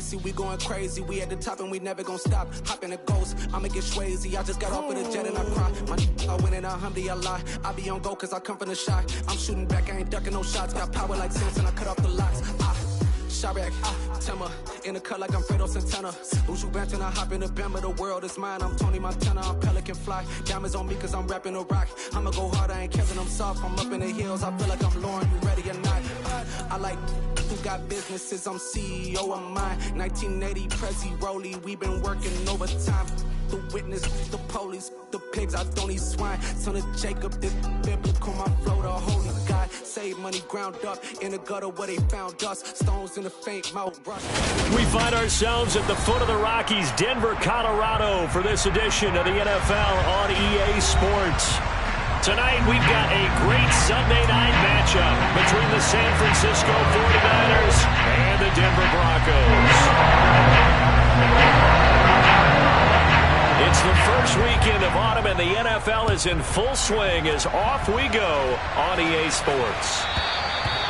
Tracy, we going crazy. We at the top and we never gonna stop. Hop in a ghost, I'ma get crazy. I just got off of the jet and I cry. I win in a Humvee, I lie. I be on go cause I come from the shot. I'm shooting back, I ain't ducking no shots. Got power like Samson, I cut off the locks. Chirac, Timmer, in the cut like I'm Fredo Santana. Uju Banton, I hop in the Bama, the world is mine. I'm Tony Montana, I'm Pelican Fly. Diamonds on me cause I'm rapping a rock. I'ma go hard, I ain't Kevin, I'm soft. I'm up in the hills, I feel like I'm Lauren, you ready or not? I like who got businesses, I'm CEO of mine. 1980, Prezi Rolly, we been working overtime. The witness, the police, the pigs, I don't eat swine. Son of Jacob, this biblical, my flow, the holy God. Save money ground up in the gutter where they found us. Stones in the faint mouth rush. We find ourselves at the foot of the Rockies, Denver, Colorado, for this edition of the NFL on EA Sports. Tonight, we've got a great Sunday night matchup between the San Francisco 49ers and the Denver Broncos. It's the first weekend of autumn, and the NFL is in full swing as off we go on EA Sports.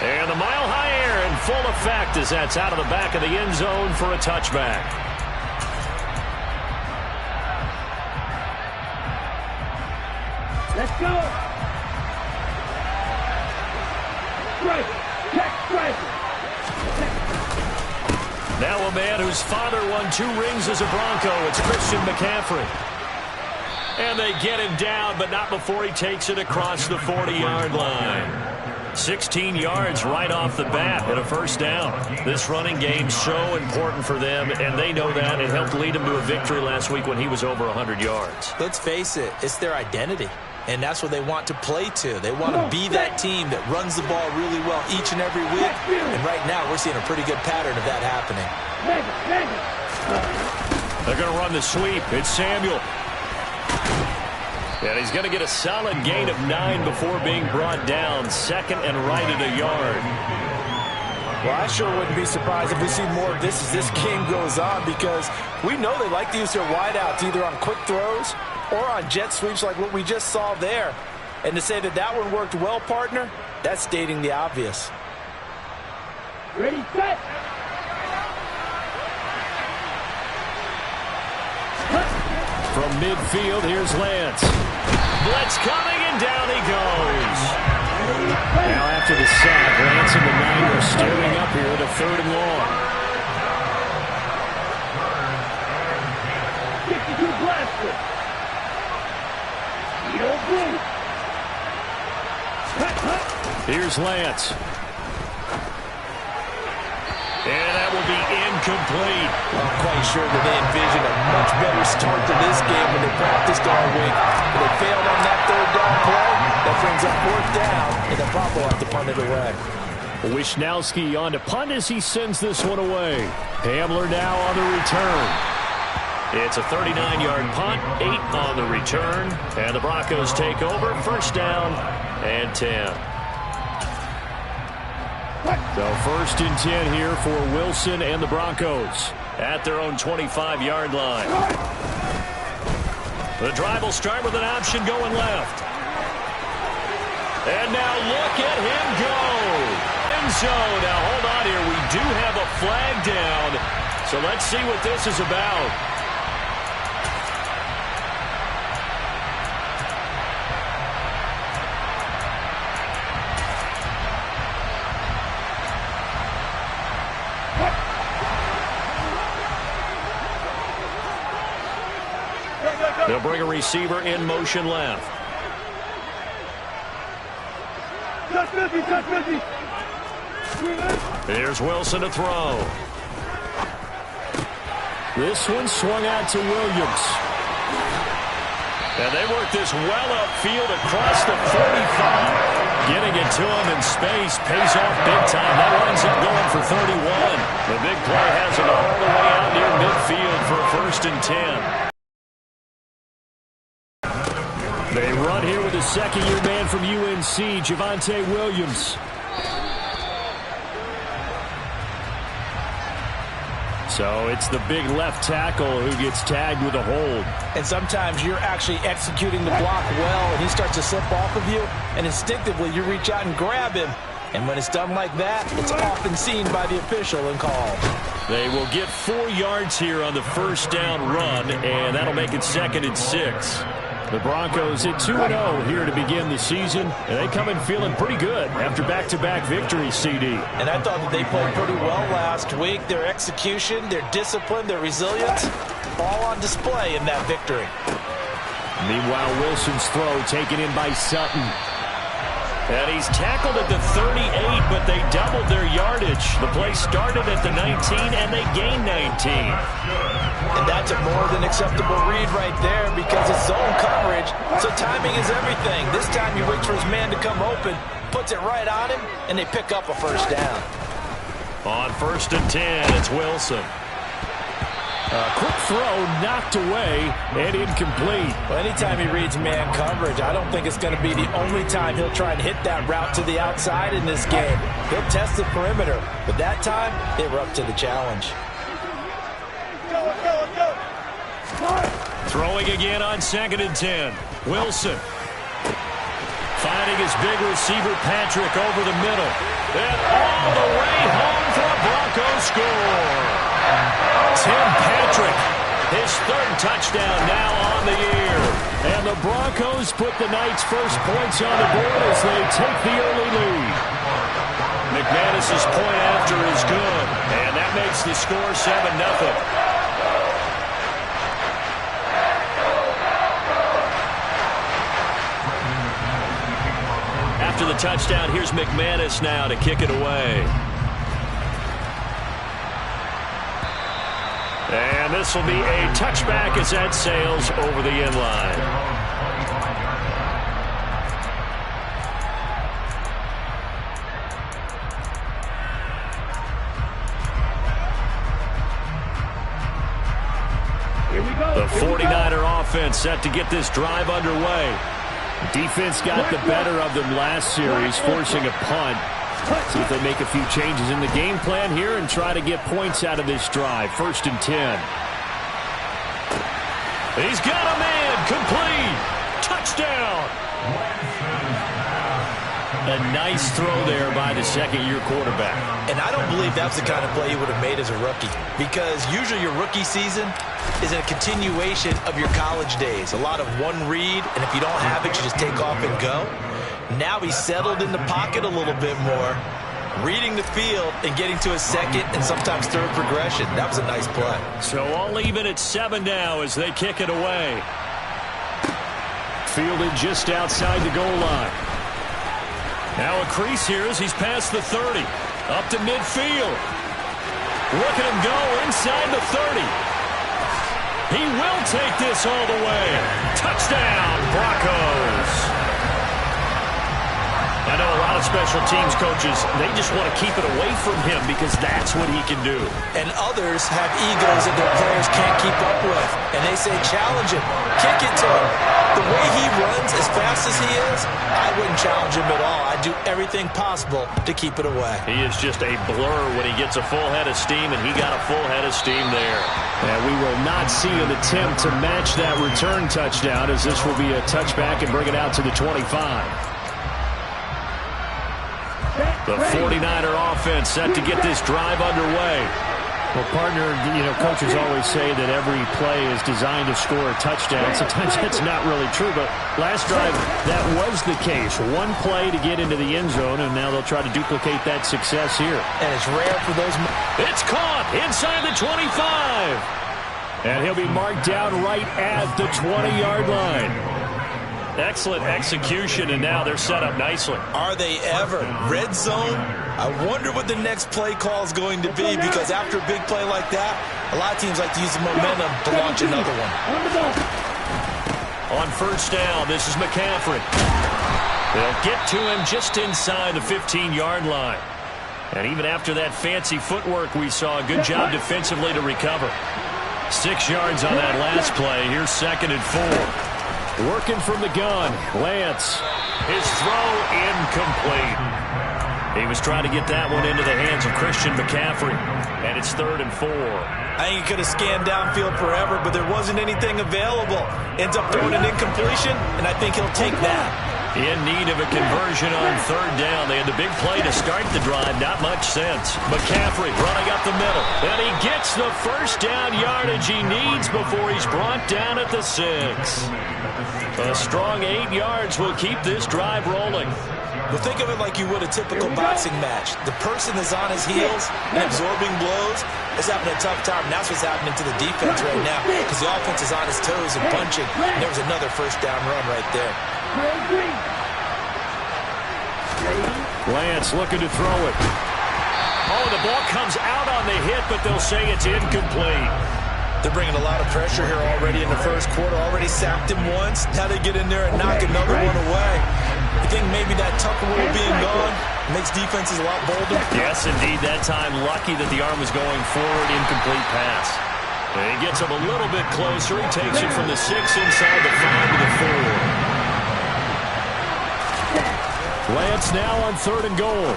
And the Mile High Air in full effect as that's out of the back of the end zone for a touchback. Let's go! Strike! Check strike! Now a man whose father won 2 rings as a Bronco. It's Christian McCaffrey. And they get him down, but not before he takes it across the 40-yard line. 16 yards right off the bat and a first down. This running game's so important for them, and they know that. It helped lead them to a victory last week when he was over 100 yards. Let's face it, it's their identity. And that's what they want to play to. They want to be that team that runs the ball really well each and every week. And right now, we're seeing a pretty good pattern of that happening. They're going to run the sweep. It's Samuel. And he's going to get a solid gain of 9 before being brought down. Second and right at a yard. Well, I sure wouldn't be surprised if we see more of this as this game goes on, because we know they like to use their wideouts either on quick throws or on jet sweeps like what we just saw there. And to say that that one worked well, partner, that's stating the obvious. Ready, set! From midfield, here's Lance. Blitz coming, and down he goes. Now after the sack, Lance and the Niners steering up here to 3rd and long. 62 blaster. Here's Lance. And that will be incomplete. I'm quite sure that they envisioned a much better start to this game when they practiced all week. But they failed on that 3rd down play. That brings up 4th down, and the Pop will have to punt it away. Wishnowski on to punt as he sends this one away. Hamler now on the return. It's a 39-yard punt, 8 on the return, and the Broncos take over. First down and 10. So 1st and 10 here for Wilson and the Broncos at their own 25-yard line. The drive will start with an option going left. And now look at him go. End zone. Now hold on here. We do have a flag down. So let's see what this is about. They'll bring a receiver in motion left. Here's Wilson to throw. This one swung out to Williams. And they work this well upfield across the 45. Getting it to him in space pays off big time. That winds up going for 31. The big play has it all the way out near midfield for a 1st and 10. They run here with a second-year man from UNC, Javonte Williams. So it's the big left tackle who gets tagged with a hold. And sometimes you're actually executing the block well, and he starts to slip off of you, and instinctively you reach out and grab him. And when it's done like that, it's often seen by the official and called. They will get 4 yards here on the first down run, and that'll make it 2nd and 6. The Broncos at 2-0 here to begin the season, and they come in feeling pretty good after back-to-back victories, CD. And I thought that they played pretty well last week. Their execution, their discipline, their resilience, all on display in that victory. Meanwhile, Wilson's throw taken in by Sutton. And he's tackled at the 38, but they doubled their yardage. The play started at the 19, and they gained 19. And that's a more than acceptable read right there because it's zone coverage, so timing is everything. This time he waits for his man to come open, puts it right on him, and they pick up a first down. On 1st and 10, it's Wilson. A quick throw knocked away and incomplete. Well, anytime he reads man coverage, I don't think it's going to be the only time he'll try and hit that route to the outside in this game. He'll test the perimeter, but that time they were up to the challenge. Throwing again on 2nd and 10. Wilson finding his big receiver Patrick over the middle. And all the way home for a Broncos score. Tim Patrick, his 3rd touchdown now on the year. And the Broncos put the Knights' first points on the board as they take the early lead. McManus's point after is good, and that makes the score 7-0. After the touchdown, here's McManus now to kick it away. And this will be a touchback as that sails over the end line. Here we go. The 49er offense set to get this drive underway. The defense got the better of them last series, forcing a punt. See if they make a few changes in the game plan here and try to get points out of this drive. 1st and 10. He's got a man. Complete. Touchdown. A nice throw there by the 2nd-year quarterback. And I don't believe that's the kind of play he would have made as a rookie, because usually your rookie season is a continuation of your college days. A lot of one read, and if you don't have it, you just take off and go. Now he's settled in the pocket a little bit more, reading the field and getting to a 2nd and sometimes 3rd progression. That was a nice play. So all even at 7 now as they kick it away. Fielded just outside the goal line. Now a crease here as he's past the 30. Up to midfield. Look at him go inside the 30. He will take this all the way. Touchdown, Broncos. I know a lot of special teams coaches, they just want to keep it away from him because that's what he can do. And others have egos that their players can't keep up with. And they say, challenge him, kick it to him. The way he runs as fast as he is, I wouldn't challenge him at all. I'd do everything possible to keep it away. He is just a blur when he gets a full head of steam, and he got a full head of steam there. And we will not see an attempt to match that return touchdown, as this will be a touchback and bring it out to the 25. The 49er offense set to get this drive underway. Well, partner, coaches always say that every play is designed to score a touchdown. Sometimes that's not really true, but last drive, that was the case. One play to get into the end zone, and now they'll try to duplicate that success here. And it's rare for those. It's caught inside the 25. And he'll be marked down right at the 20-yard line. Excellent execution, and now they're set up nicely. Are they ever? Red zone? I wonder what the next play call is going to be, because after a big play like that, a lot of teams like to use the momentum to launch another one. On 1st down, this is McCaffrey. They'll get to him just inside the 15-yard line. And even after that fancy footwork we saw, a good job defensively to recover. 6 yards on that last play. Here's 2nd and 4. Working from the gun, Lance. His throw incomplete. He was trying to get that one into the hands of Christian McCaffrey. And it's 3rd and 4. I think he could have scanned downfield forever, but there wasn't anything available. Ends up throwing an incompletion, and I think he'll take that. In need of a conversion on third down. They had the big play to start the drive. Not much sense. McCaffrey running up the middle. And he gets the first down yardage he needs before he's brought down at the 6. A strong 8 yards will keep this drive rolling. Well, think of it like you would a typical boxing match. The person is on his heels and absorbing blows is having a tough time. And that's what's happening to the defense right now because the offense is on his toes and punching. And there was another first down run right there. Lance looking to throw it. Oh, the ball comes out on the hit, but they'll say it's incomplete. They're bringing a lot of pressure here already in the first quarter. Already sacked him once. Now they get in there and knock another one away. You think maybe that Tucker rule being gone makes defenses a lot bolder? Yes, indeed. That time, lucky that the arm was going forward. Incomplete pass. And he gets him a little bit closer. He takes it from the 6 inside the 5 to the 4. Lance now on 3rd and goal.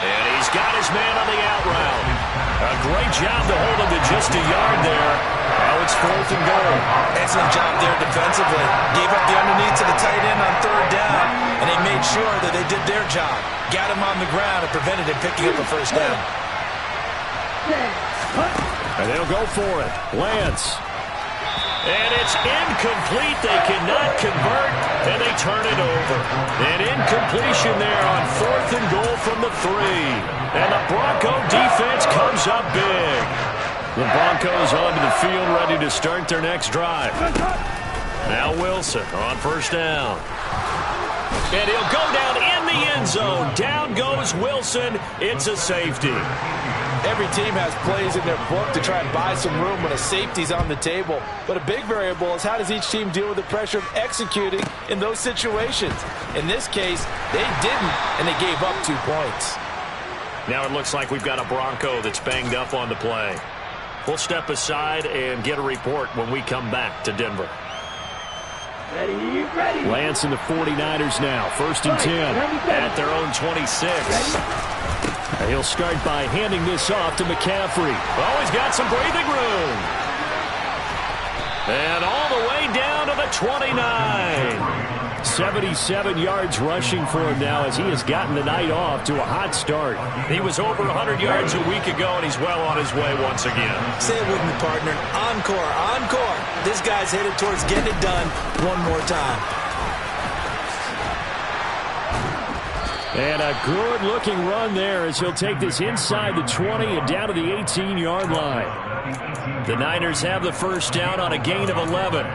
And he's got his man on the out route. A great job to hold him to just a yard there. Now it's 4th and goal. Excellent job there defensively. Gave up the underneath to the tight end on 3rd down, and they made sure that they did their job. Got him on the ground and prevented him picking up a first down. And they'll go for it. Lance. And it's incomplete. They cannot convert, and they turn it over. An incompletion there on 4th and goal from the 3. And the Bronco defense comes up big. The Broncos onto the field ready to start their next drive. Now Wilson on first down. And he'll go down in the end zone. Down goes Wilson. It's a safety. Every team has plays in their book to try and buy some room when a safety's on the table. But a big variable is how does each team deal with the pressure of executing in those situations. In this case, they didn't, and they gave up 2 points. Now it looks like we've got a Bronco that's banged up on the play. We'll step aside and get a report when we come back to Denver. Ready. Lance and the 49ers now. 1st and 10. At their own 26. And he'll start by handing this off to McCaffrey. Oh, he's got some breathing room. And all the way down to the 29. 77 yards rushing for him now as he has gotten the night off to a hot start. He was over 100 yards a week ago, and he's well on his way once again. Say it with me, partner. Encore, encore. This guy's headed towards getting it done one more time. And a good-looking run there as he'll take this inside the 20 and down to the 18-yard line. The Niners have the first down on a gain of 11.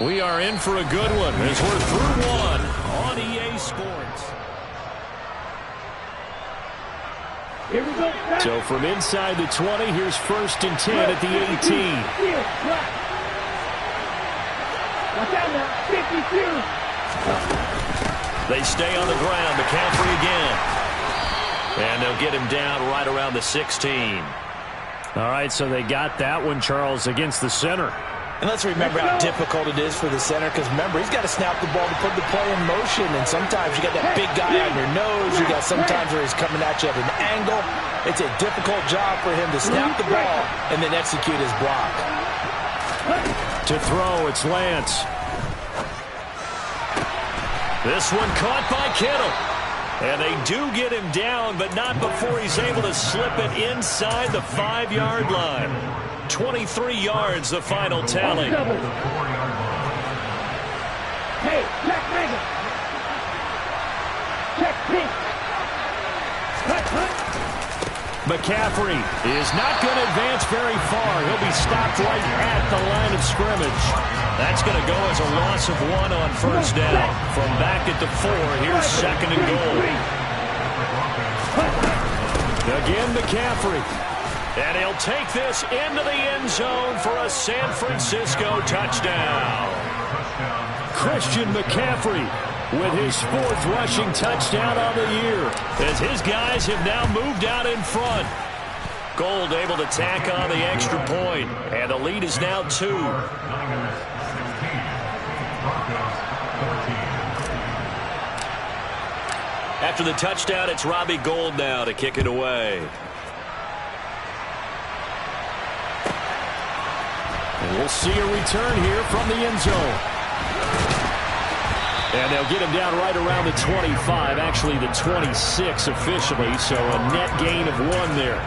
We are in for a good one as we're through one on EA Sports. Here we go. So from inside the 20, here's 1st and 10 at the 18. Watch out now. 52. They stay on the ground. McCaffrey again. And they'll get him down right around the 16. All right, so they got that one, Charles, against the center. And let's remember how difficult it is for the center because, remember, he's got to snap the ball to put the play in motion. And sometimes you got that big guy on your nose. You got sometimes where he's coming at you at an angle. It's a difficult job for him to snap the ball and then execute his block. To throw, it's Lance. This one caught by Kittle. And they do get him down, but not before he's able to slip it inside the 5-yard line. 23 yards, the final tally. Hey, check Megan. Check pink. McCaffrey is not going to advance very far. He'll be stopped right at the line of scrimmage. That's going to go as a loss of 1 on first down. From back at the 4, here's 2nd and goal. Again, McCaffrey. And he'll take this into the end zone for a San Francisco touchdown. Christian McCaffrey with his 4th rushing touchdown on the year. As his guys have now moved out in front. Gold able to tack on the extra point. And the lead is now 2. After the touchdown, it's Robbie Gould now to kick it away. And we'll see a return here from the end zone. And they'll get him down right around the 25, actually the 26 officially, so a net gain of 1 there.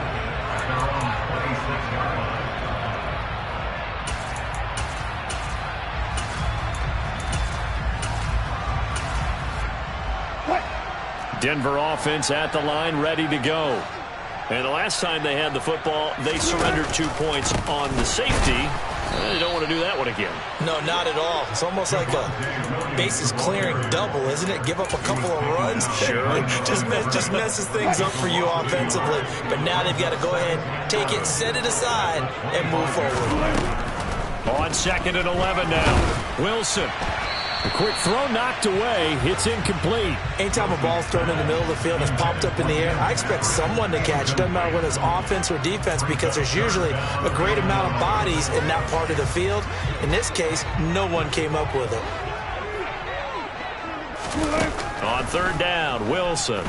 Denver offense at the line, ready to go. And the last time they had the football, they surrendered 2 points on the safety. They don't want to do that one again. No, not at all. It's almost like a bases clearing double, isn't it? Give up a couple of runs. Sure. just messes things up for you offensively. But now they've got to go ahead, take it, set it aside, and move forward. On 2nd and 11 now. Wilson. A quick throw knocked away. It's incomplete. Anytime a ball's thrown in the middle of the field and it's popped up in the air, I expect someone to catch it. Doesn't matter whether it's offense or defense, because there's usually a great amount of bodies in that part of the field. In this case, no one came up with it. On 3rd down, Wilson.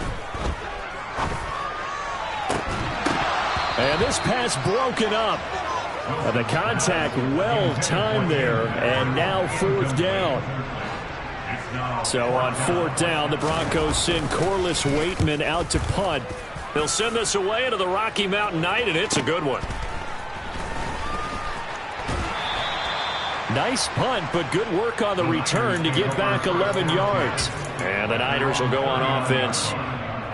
And this pass broken up. The contact well timed there, and now 4th down. So on 4th down, the Broncos send Corliss Waitman out to punt. They'll send this away into the Rocky Mountain night, and it's a good one. Nice punt, but good work on the return to get back 11 yards. And the Niners will go on offense.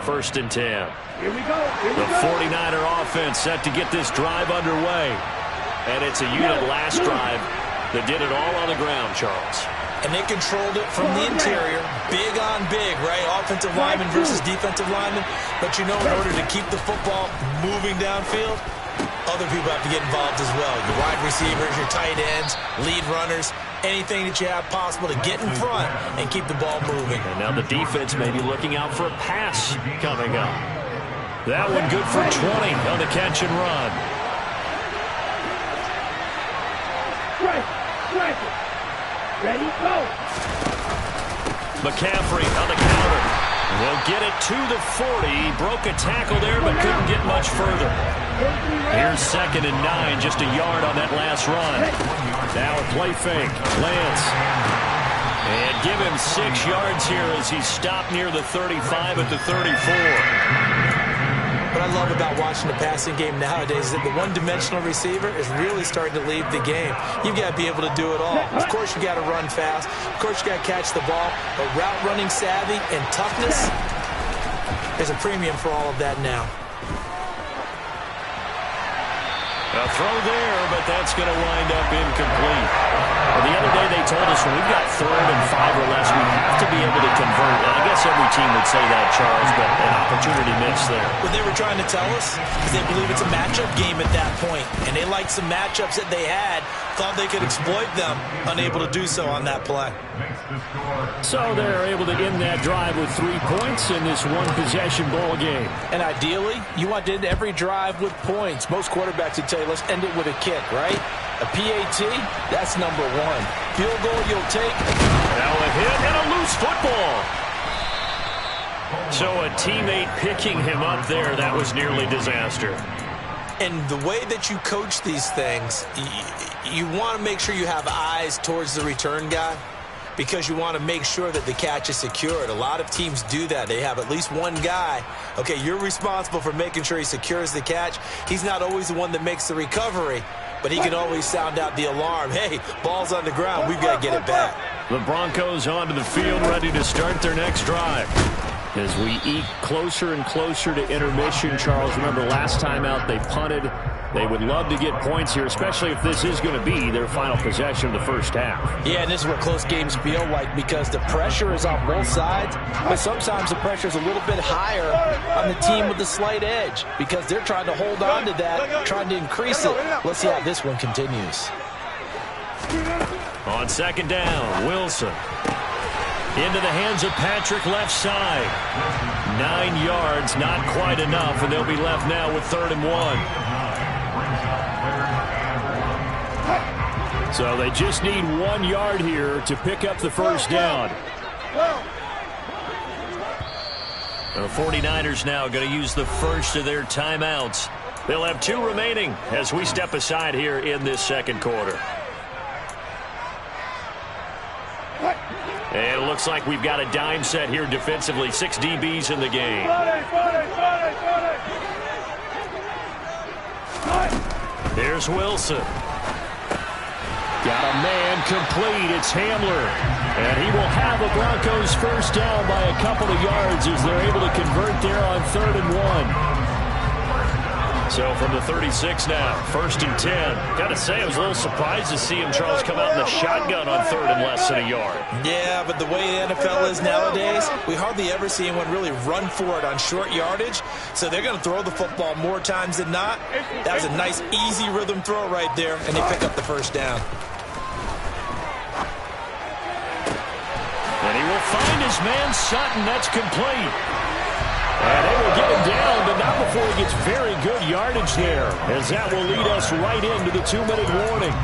1st and 10. Here we go. The 49er offense set to get this drive underway. And it's a unit last drive that did it all on the ground, Charles. And they controlled it from the interior, big on big, right? Offensive lineman versus defensive lineman. But you know, in order to keep the football moving downfield, other people have to get involved as well. Your wide receivers, your tight ends, lead runners, anything that you have possible to get in front and keep the ball moving. And now the defense may be looking out for a pass coming up. That one good for 20 on the catch and run. Strike. Ready, go. McCaffrey on the counter. Will get it to the 40. Broke a tackle there, but couldn't get much further. Here's 2nd and 9, just a yard on that last run. Now a play fake. Lance. And give him 6 yards here as he stopped near the 35 at the 34. What I love about watching the passing game nowadays is that the one-dimensional receiver is really starting to lead the game. You've got to be able to do it all. Of course, you got to run fast. Of course, you got to catch the ball. But route running savvy and toughness, there's a premium for all of that now. A throw there, but that's going to wind up incomplete. Well, the other day they told us when we've got 3rd and 5 or less, we have to be able to convert. And I guess every team would say that, Charles, but an opportunity missed there. What they were trying to tell us is they believe it's a matchup game at that point, and they liked some matchups that they had, thought they could exploit them, unable to do so on that play. So they're able to end that drive with 3 points in this one-possession ball game. And ideally, you want to end every drive with points. Most quarterbacks would tell you, let's end it with a kick, right? A PAT, that's number 1. Field goal you'll take. Now a hit and a loose football. So a teammate picking him up there, that was nearly disaster. And the way that you coach these things, you want to make sure you have eyes towards the return guy, because you want to make sure that the catch is secured. A lot of teams do that. They have at least one guy. Okay, you're responsible for making sure he secures the catch. He's not always the one that makes the recovery, but he can always sound out the alarm. Hey, ball's on the ground. We've got to get it back. The Broncos onto the field, ready to start their next drive. As we eke closer and closer to intermission, Charles, remember last time out they punted. They would love to get points here, especially if this is going to be their final possession of the first half. Yeah, and this is what close games feel like, because the pressure is on both sides, but sometimes the pressure is a little bit higher on the team with the slight edge, because they're trying to hold on to that, trying to increase it. Let's see how this one continues. On 2nd down, Wilson. Into the hands of Patrick left side. 9 yards, not quite enough, and they'll be left now with 3rd and 1. So they just need 1 yard here to pick up the first down. The 49ers now going to use the first of their timeouts. They'll have 2 remaining as we step aside here in this second quarter. And it looks like we've got a dime set here defensively. 6 DBs in the game. Here's Wilson. Got a man complete. It's Hamler. And he will have the Broncos first down by a couple of yards as they're able to convert there on 3rd and 1. So from the 36 now, 1st and 10. Got to say, I was a little surprised to see him, Charles, come out in the shotgun on 3rd and less than a yard. Yeah, but the way the NFL is nowadays, we hardly ever see anyone really run for it on short yardage. So they're going to throw the football more times than not. That was a nice, easy rhythm throw right there, and they pick up the first down. And he will find his man Sutton. That's complete. And they will get him down, but not before he gets very good yardage there, as that will lead us right into the 2-minute warning.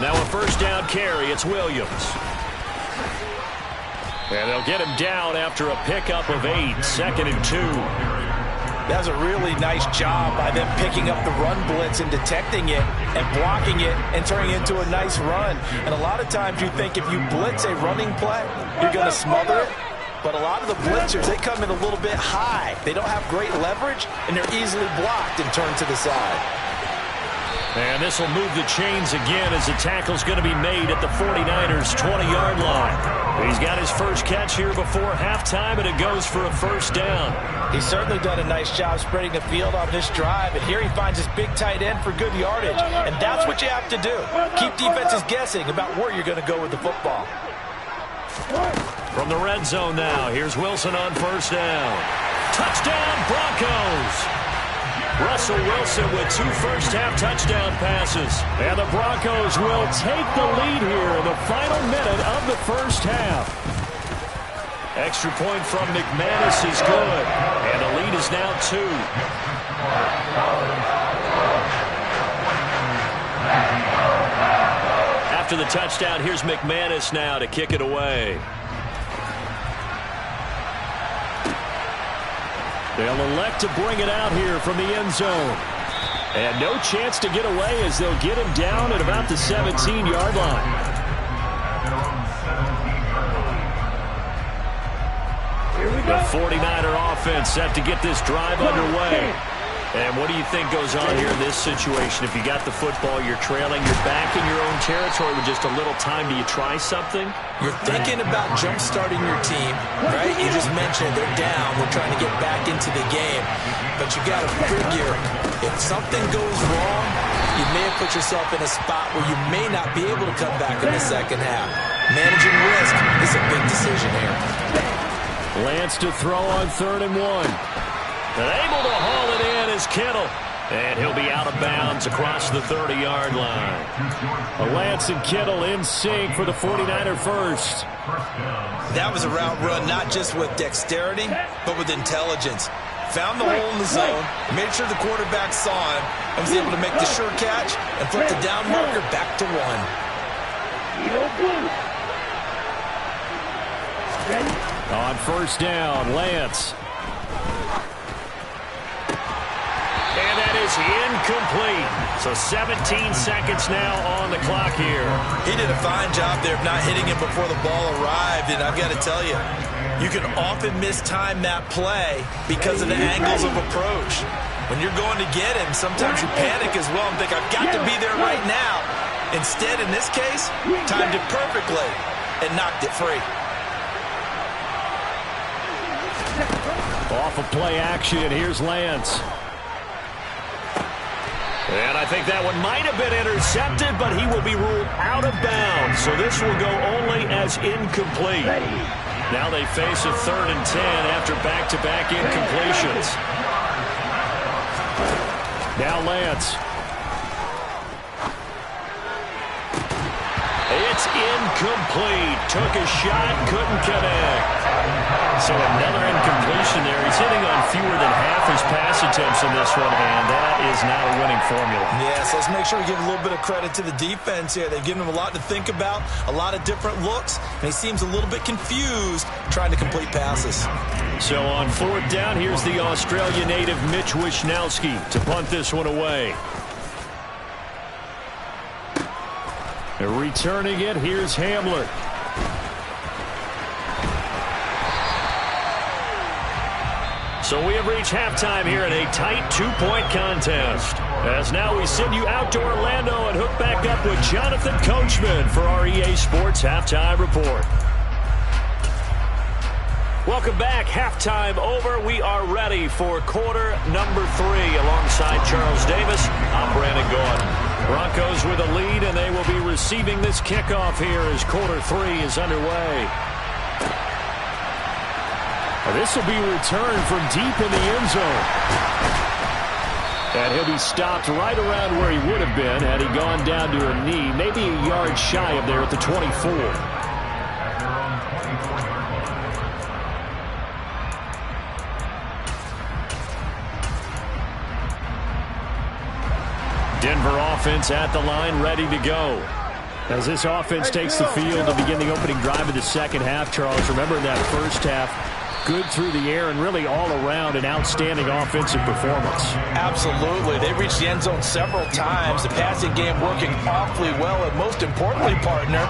Now a first down carry. It's Williams. And they'll get him down after a pickup of 8, 2nd and 2. That was a really nice job by them picking up the run blitz and detecting it and blocking it and turning it into a nice run. And a lot of times you think if you blitz a running play, you're going to smother it. But a lot of the blitzers, they come in a little bit high. They don't have great leverage, and they're easily blocked and turned to the side. And this will move the chains again as the tackle's going to be made at the 49ers' 20-yard line. He's got his first catch here before halftime, and it goes for a first down. He's certainly done a nice job spreading the field on this drive, and here he finds his big tight end for good yardage. And that's what you have to do. Keep defenses guessing about where you're going to go with the football. From the red zone now, here's Wilson on first down. Touchdown, Broncos! Russell Wilson with 2 first-half touchdown passes. And the Broncos will take the lead here in the final minute of the first half. Extra point from McManus is good. And the lead is now 2. After the touchdown, here's McManus now to kick it away. They'll elect to bring it out here from the end zone. And no chance to get away as they'll get him down at about the 17-yard line. The 49er offense set to get this drive underway. And what do you think goes on here in this situation? If you got the football, you're trailing, you're back in your own territory with just a little time. Do you try something? You're thinking about jump-starting your team, right? You just mentioned they're down. They're trying to get back into the game. But you got to figure, if something goes wrong, you may have put yourself in a spot where you may not be able to come back in the second half. Managing risk is a big decision here. Lance to throw on 3rd and 1. And able to haul it in is Kittle. And he'll be out of bounds across the 30-yard line. Lance and Kittle in sync for the 49er first. That was a route run not just with dexterity, but with intelligence. Found the hole in the zone, made sure the quarterback saw him, and was able to make the sure catch and flip the down marker back to 1. On first down, Lance. And that is incomplete. So 17 seconds now on the clock here. He did a fine job there of not hitting him before the ball arrived. And I've got to tell you, you can often mistime that play because of the angles of approach. When you're going to get him, sometimes you panic as well and think, I've got to be there right now. Instead, in this case, timed it perfectly and knocked it free. Off of play action, here's Lance. And I think that one might have been intercepted, but he will be ruled out of bounds. So this will go only as incomplete. Now they face a 3rd and 10 after back-to-back incompletions. Now Lance. It's incomplete. Took a shot, couldn't connect. So another incompletion there. He's hitting on fewer than half his pass attempts in this one, and that is not a winning formula. Yeah, so let's make sure we give a little bit of credit to the defense here. They've given him a lot to think about, a lot of different looks, and he seems a little bit confused trying to complete passes. So on fourth down, here's the Australia native Mitch Wishnowsky to punt this one away. Returning it, here's Hamler. So we have reached halftime here in a tight two-point contest. As now we send you out to Orlando and hook back up with Jonathan Coachman for our EA Sports Halftime Report. Welcome back. Halftime over. We are ready for quarter number 3. Alongside Charles Davis, I'm Brandon Gordon. Broncos with a lead, and they will be receiving this kickoff here as quarter 3 is underway. This will be returned from deep in the end zone. And he'll be stopped right around where he would have been had he gone down to a knee, maybe a yard shy of there at the 24. Denver offense at the line, ready to go. As this offense takes the field to begin the opening drive of the second half, Charles, remember in that first half, good through the air and really all around an outstanding offensive performance. Absolutely. They reached the end zone several times. The passing game working awfully well, and most importantly, partner.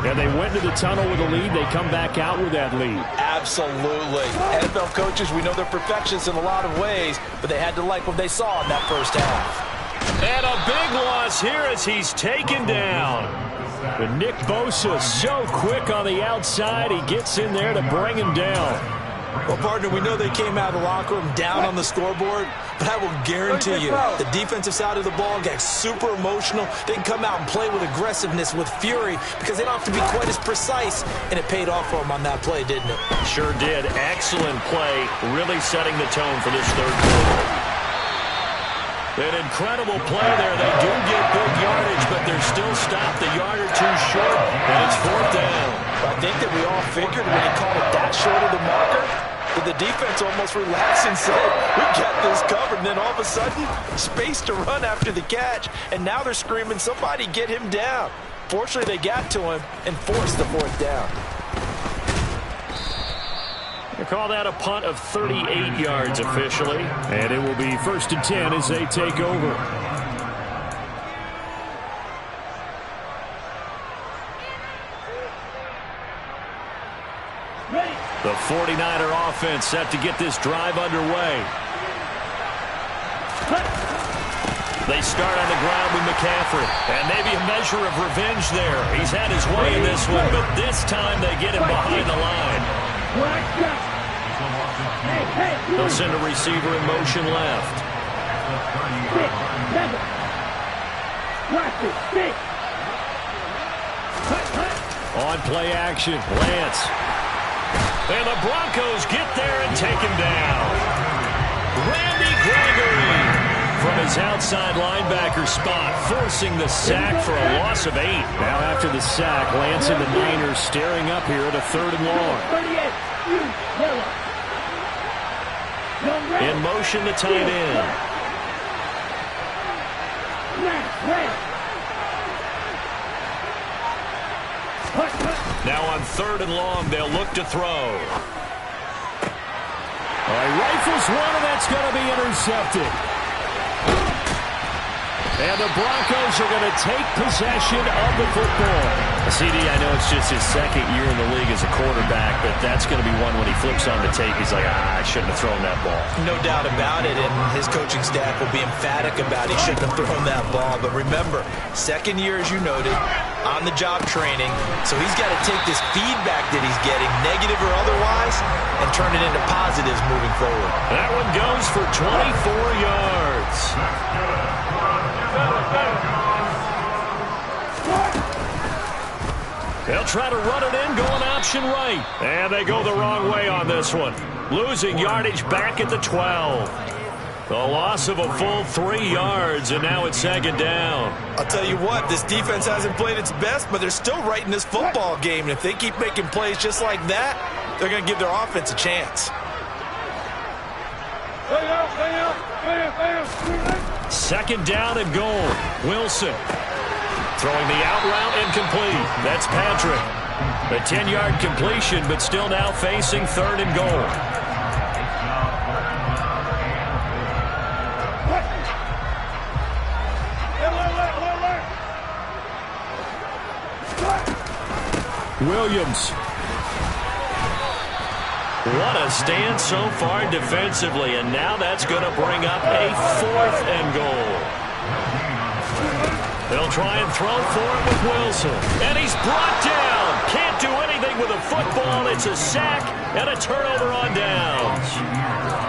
Yeah, they went to the tunnel with a lead. They come back out with that lead. Absolutely. NFL coaches, we know they're perfectionists in a lot of ways, but they had to like what they saw in that first half. And a big loss here as he's taken down. But Nick Bosa so quick on the outside, he gets in there to bring him down. Well, partner, we know they came out of the locker room down on the scoreboard, but I will guarantee you the defensive side of the ball got super emotional. They can come out and play with aggressiveness, with fury, because they don't have to be quite as precise, and it paid off for them on that play, didn't it? Sure did. Excellent play, really setting the tone for this third quarter. An incredible play there. They do get big yardage, but they're still stopped a yard or two short, and it's fourth down. I think that we all figured when he called it that short of the marker, that the defense almost relaxed and said, we got this covered. And then all of a sudden, space to run after the catch, and now they're screaming, somebody get him down. Fortunately, they got to him and forced the fourth down. They call that a punt of 38 yards officially. And it will be 1st and 10 as they take over. The 49er offense set to get this drive underway. They start on the ground with McCaffrey. And maybe a measure of revenge there. He's had his way in this one, but this time they get him behind the line. They'll send a receiver in motion left. On play action, Lance. And the Broncos get there and take him down. Randy Gregory from his outside linebacker spot, forcing the sack for a loss of 8. Now after the sack, Lance and the Niners staring up here at a 3rd and long. In motion, the tight end. Now on 3rd and long, they'll look to throw. Rifles one, and that's going to be intercepted. And the Broncos are going to take possession of the football. CD, I know it's just his 2nd year in the league as a quarterback, but that's going to be one when he flips on the tape. He's like, I shouldn't have thrown that ball. No doubt about it, and his coaching staff will be emphatic about he shouldn't have thrown that ball. But remember, 2nd year, as you noted, on-the-job training, so he's got to take this feedback that he's getting, negative or otherwise, and turn it into positives moving forward. That one goes for 24 yards. They'll try to run it in, going option right. And they go the wrong way on this one. Losing yardage back at the 12. The loss of a full 3 yards, and now it's second down. I'll tell you what, this defense hasn't played its best, but they're still right in this football game. And if they keep making plays just like that, they're going to give their offense a chance. Second down and goal. Wilson throwing the out route incomplete. That's Patrick. A 10-yard completion, but still now facing third and goal. Williams. What a stand so far defensively, and now that's going to bring up a fourth and goal. They'll try and throw for it with Wilson, and he's brought down. Can't do anything with a football. It's a sack and a turnover on downs.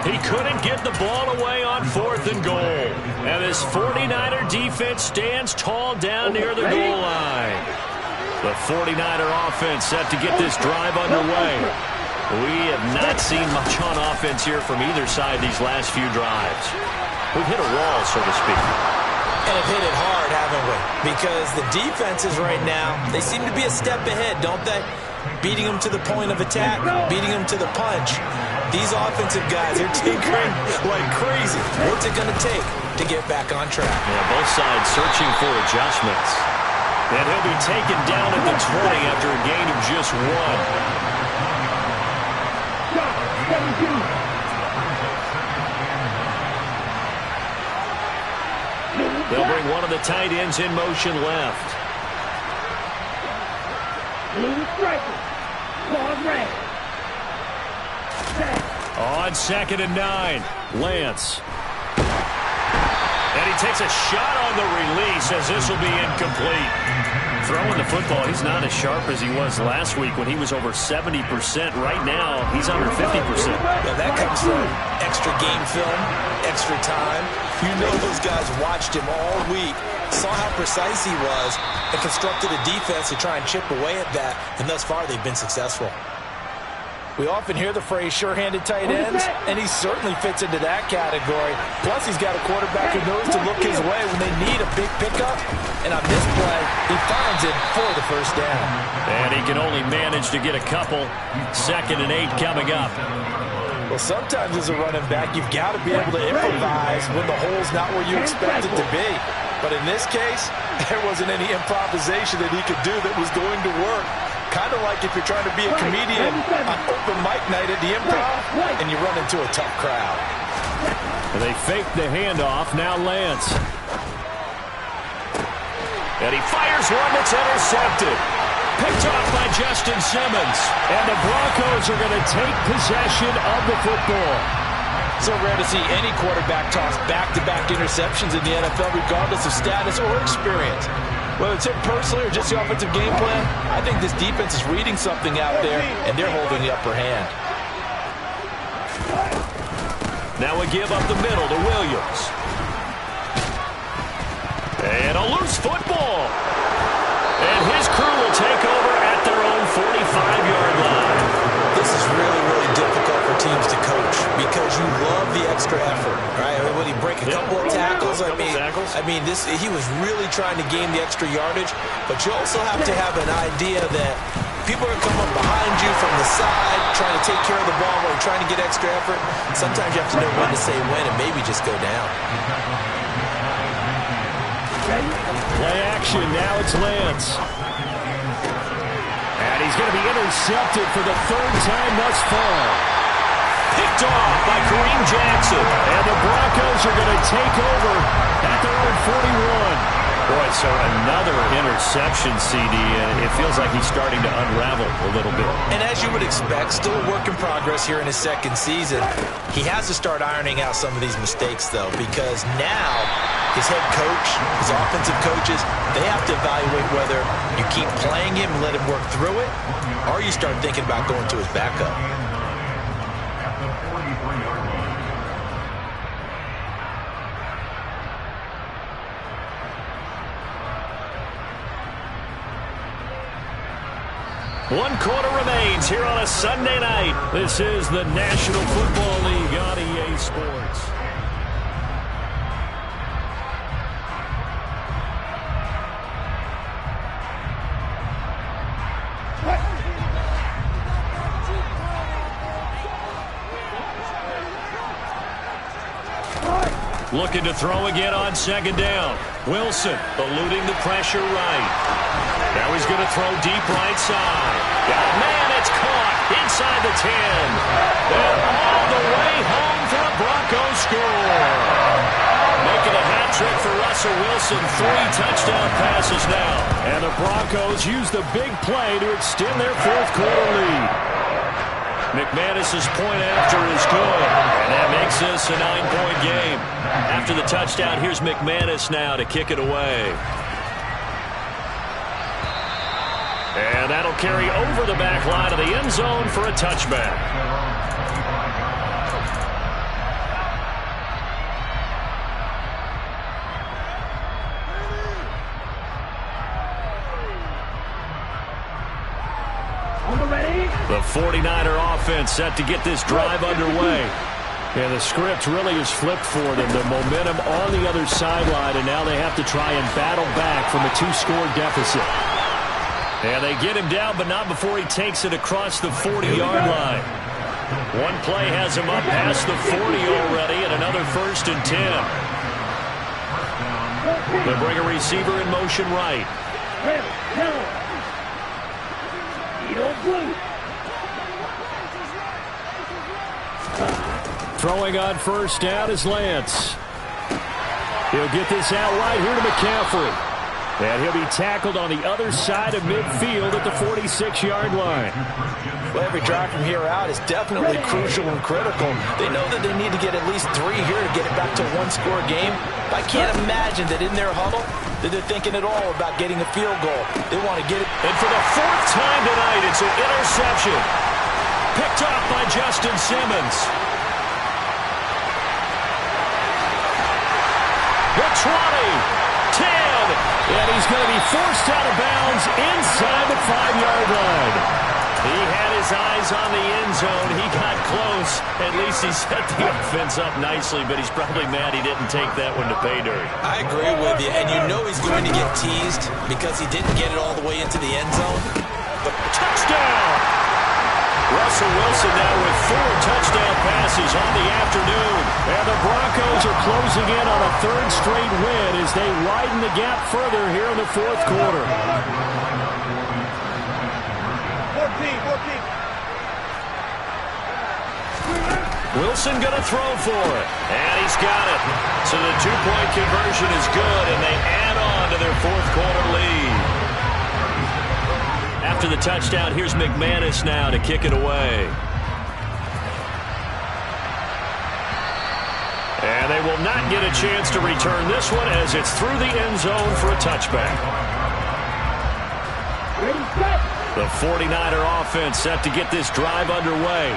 He couldn't get the ball away on fourth and goal, and this 49er defense stands tall down near the goal line. The 49er offense set to get this drive underway. We have not seen much on offense here from either side these last few drives. We've hit a wall, so to speak. And have hit it hard, haven't we? Because the defenses right now, they seem to be a step ahead, don't they? Beating them to the point of attack, beating them to the punch. These offensive guys are tinkering like crazy. What's it going to take to get back on track? Yeah, both sides searching for adjustments. And he'll be taken down at the 20 after a gain of just 1. They'll bring one of the tight ends in motion left. On second and 9, Lance. And he takes a shot on the release as this will be incomplete. Throwing the football, he's not as sharp as he was last week when he was over 70%. Right now, he's under 50%. Yeah, that comes from extra game film, extra time. You know those guys watched him all week, saw how precise he was, and constructed a defense to try and chip away at that, and thus far they've been successful. We often hear the phrase sure-handed tight ends, and he certainly fits into that category. Plus, he's got a quarterback who knows to look his way when they need a big pickup. And on this play, he finds it for the first down. And he can only manage to get a couple. Second and 8 coming up. Well, sometimes as a running back, you've got to be able to improvise when the hole's not where you expect it to be. But in this case, there wasn't any improvisation that he could do that was going to work. Kind of like if you're trying to be a comedian on open mic night at the Improv and you run into a tough crowd. And they fake the handoff. Now Lance. And he fires one that's intercepted. Picked off by Justin Simmons. And the Broncos are going to take possession of the football. So rare to see any quarterback toss back-to-back interceptions in the NFL, regardless of status or experience. Whether it's him personally or just the offensive game plan, I think this defense is reading something out there, and they're holding the upper hand. Now a give up the middle to Williams. And a loose football. And his crew will take over at their own 45-yard line. This is really, really difficult for teams to coach because you love the extra effort, right? I mean, when he break a couple of tackles, I mean, he was really trying to gain the extra yardage, but you also have to have an idea that people are coming up behind you from the side, trying to take care of the ball while you're trying to get extra effort. Sometimes you have to know when to say when and maybe just go down. Play action, now it's Lance. And he's going to be intercepted for the third time thus far. Picked off by Kareem Jackson. And the Broncos are going to take over at their own 41. Boy, so another interception, CD, and it feels like he's starting to unravel a little bit. And as you would expect, still a work in progress here in his second season. He has to start ironing out some of these mistakes, though, because now his head coach, his offensive coaches, they have to evaluate whether you keep playing him and let him work through it, or you start thinking about going to his backup. One quarter remains here on a Sunday night. This is the National Football League on EA Sports. Looking to throw again on second down. Wilson eluding the pressure right. Now he's going to throw deep right side. Oh, man, it's caught inside the 10. And all the way home for a Broncos score. Making a hat trick for Russell Wilson. 3 touchdown passes now. And the Broncos use the big play to extend their fourth quarter lead. McManus's point after is good, and that makes this a 9-point game. After the touchdown, here's McManus now to kick it away. And that'll carry over the back line of the end zone for a touchback. The 49er offense set to get this drive underway. And the script really is flipped for them. The momentum on the other sideline, and now they have to try and battle back from a 2-score deficit. And they get him down, but not before he takes it across the 40-yard line. One play has him up past the 40 already, and another 1st and 10. They bring a receiver in motion right. Throwing on first down is Lance. He'll get this out right here to McCaffrey. And he'll be tackled on the other side of midfield at the 46-yard line. Well, every drive from here out is definitely crucial and critical. They know that they need to get at least 3 here to get it back to a 1-score game. But I can't imagine that in their huddle that they're thinking at all about getting a field goal. They want to get it. And for the 4th time tonight, it's an interception. Picked off by Justin Simmons. The 20, 10, and he's going to be forced out of bounds inside the 5-yard line. He had his eyes on the end zone. He got close. At least he set the offense up nicely, but he's probably mad he didn't take that one to pay dirt. I agree with you, and you know he's going to get teased because he didn't get it all the way into the end zone. But touchdown! Russell Wilson now with 4 touchdown passes on the afternoon. And the Broncos are closing in on a 3rd straight win as they widen the gap further here in the 4th quarter. 14. Wilson going to throw for it. And he's got it. So the 2-point conversion is good, and they add on to their 4th quarter lead. After the touchdown, here's McManus now to kick it away. And they will not get a chance to return this one as it's through the end zone for a touchback. The 49er offense set to get this drive underway.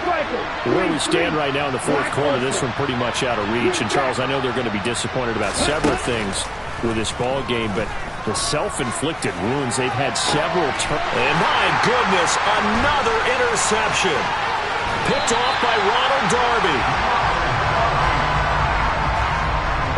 Where we stand right now in the 4th quarter, this one pretty much out of reach. And, Charles, I know they're going to be disappointed about several things with this ball game, but the self-inflicted wounds, they've had several and my goodness, another interception. Picked off by Ronald Darby.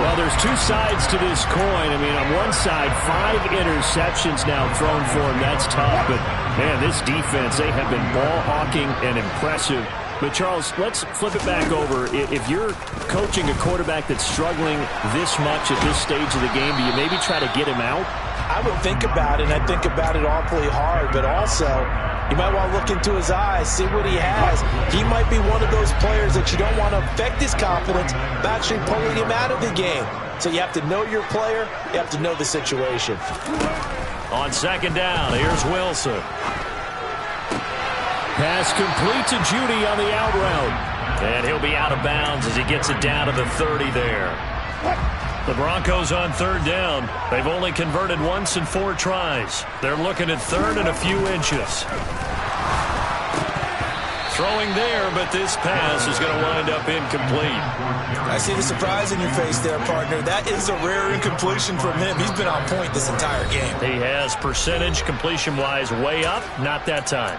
Well, there's 2 sides to this coin. I mean, on one side, 5 interceptions now thrown for him. That's tough, but, man, this defense, they have been ball hawking and impressive. But, Charles, let's flip it back over. If you're coaching a quarterback that's struggling this much at this stage of the game, do you maybe try to get him out? I would think about it, and I think about it awfully hard, but also you might want to look into his eyes, see what he has. He might be one of those players that you don't want to affect his confidence by actually pulling him out of the game. So you have to know your player, you have to know the situation. On second down, here's Wilson. Pass complete to Judy on the out route. And he'll be out of bounds as he gets it down to the 30 there. The Broncos on 3rd down. They've only converted once in 4 tries. They're looking at 3rd and a few inches. Throwing there, but this pass is going to wind up incomplete. I see the surprise in your face there, partner. That is a rare incompletion from him. He's been on point this entire game. He has percentage completion-wise way up, not that time.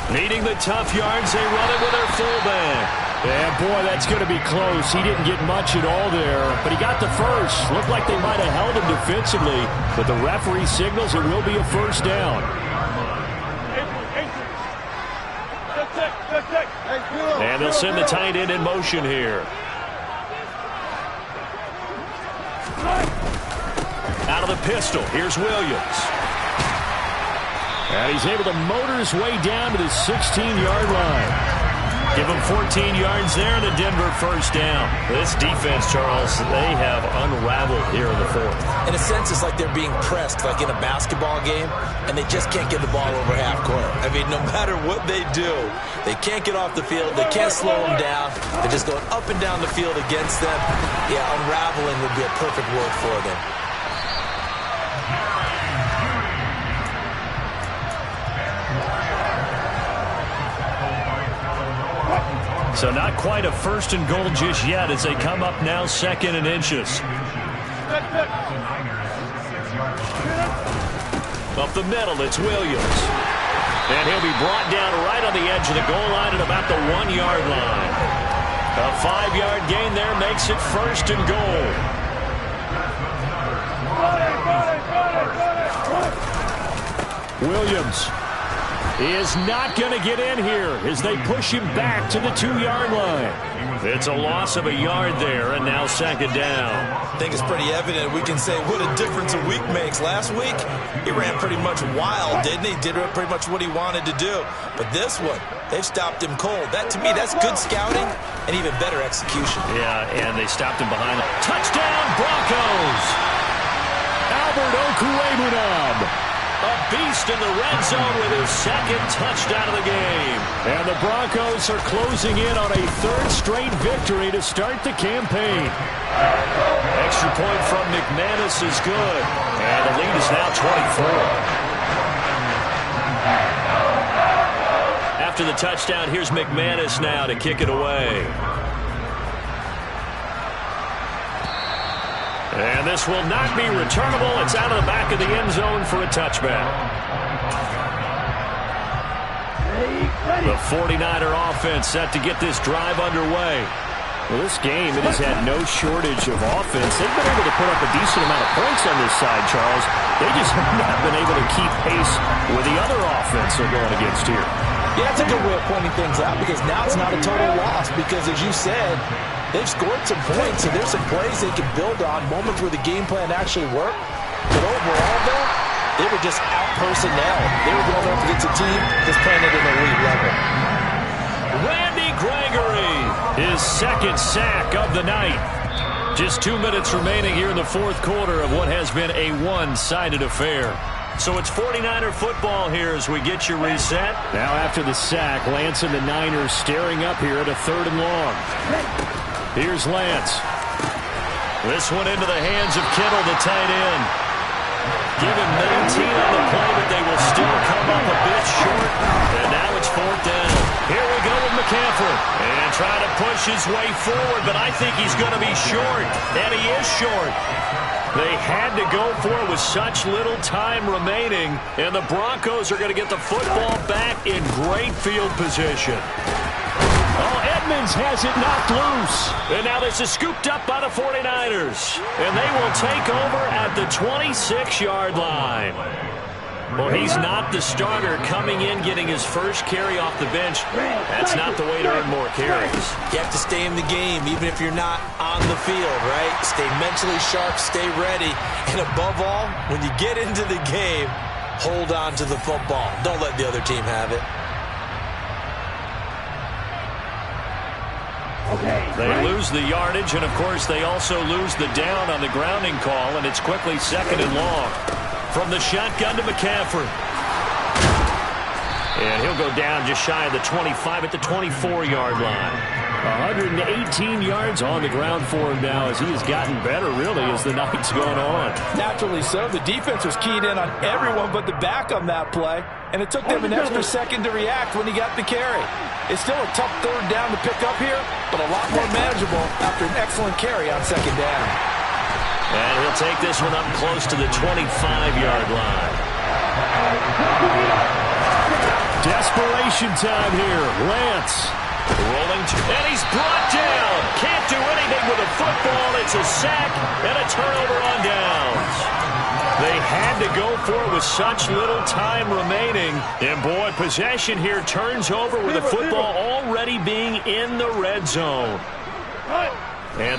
Needing the tough yards, they run it with their fullback. Yeah, boy, that's going to be close. He didn't get much at all there, but he got the first. Looked like they might have held him to defensively, but the referee signals it will be a first down. And they'll send the tight end in motion here. Out of the pistol, here's Williams. And he's able to motor his way down to the 16-yard line. Give him 14 yards there and a Denver first down. This defense, Charles, they have unraveled here in the fourth. In a sense, it's like they're being pressed like in a basketball game, and they just can't get the ball over half court. I mean, no matter what they do, they can't get off the field. They can't slow them down. They're just going up and down the field against them. Yeah, unraveling would be a perfect word for them. So not quite a first and goal just yet as they come up now second and inches. Up the middle, it's Williams. And he'll be brought down right on the edge of the goal line at about the 1-yard line. A 5-yard gain there makes it first and goal. Williams is not going to get in here as they push him back to the 2-yard line. It's a loss of a yard there, and now second down. I think it's pretty evident. We can say what a difference a week makes. Last week, he ran pretty much wild, didn't he? Did pretty much what he wanted to do. But this one, they've stopped him cold. That, to me, that's good scouting and even better execution. Yeah, and they stopped him behind. Touchdown, Broncos! Albert Okwuegbunam. A beast in the red zone with his second touchdown of the game. And the Broncos are closing in on a third straight victory to start the campaign. Extra point from McManus is good. And the lead is now 24. After the touchdown, here's McManus now to kick it away. And this will not be returnable. It's out of the back of the end zone for a touchback. The 49er offense set to get this drive underway. Well, this game, it has had no shortage of offense. They've been able to put up a decent amount of points on this side, Charles. They just have not been able to keep pace with the other offense they're going against here. Yeah, that's a good way of pointing things out because now it's not a total loss because, as you said, they've scored some points, and there's some plays they can build on, moments where the game plan actually worked. But overall, though, they were just out-personnel. They were going up against a team that's playing at an elite level. Randy Gregory, his second sack of the night. Just 2 minutes remaining here in the fourth quarter of what has been a one-sided affair. So it's 49er football here as we get your reset. Now after the sack, Lance and the Niners staring up here at a 3rd and long. Here's Lance. This one into the hands of Kittle, the tight end. Give him 19 on the play, but they will still come up a bit short. And now it's 4th down. Here we go with McCaffrey. And trying to push his way forward, but I think he's going to be short. And he is short. They had to go for it with such little time remaining. And the Broncos are going to get the football back in great field position. Oh, Edmonds has it knocked loose. And now this is scooped up by the 49ers. And they will take over at the 26-yard line. Well, he's not the starter coming in, getting his first carry off the bench. That's not the way to earn more carries. You have to stay in the game, even if you're not on the field, right? Stay mentally sharp, stay ready. And above all, when you get into the game, hold on to the football. Don't let the other team have it. They lose the yardage, and, of course, they also lose the down on the grounding call, and it's quickly 2nd and long. From the shotgun to McCaffrey. And he'll go down just shy of the 25 at the 24-yard line. 118 yards on the ground for him now as he has gotten better, really, as the night's gone on. Naturally so. The defense was keyed in on everyone but the back on that play, and it took them an extra second to react when he got the carry. It's still a tough 3rd down to pick up here, but a lot more manageable after an excellent carry on 2nd down. And he'll take this one up close to the 25-yard line. Desperation time here. Lance. Rolling, and he's brought down. Can't do anything with a football. It's a sack and a turnover on downs. Had to go for it with such little time remaining. And, boy, possession here turns over with the football already being in the red zone. Cut.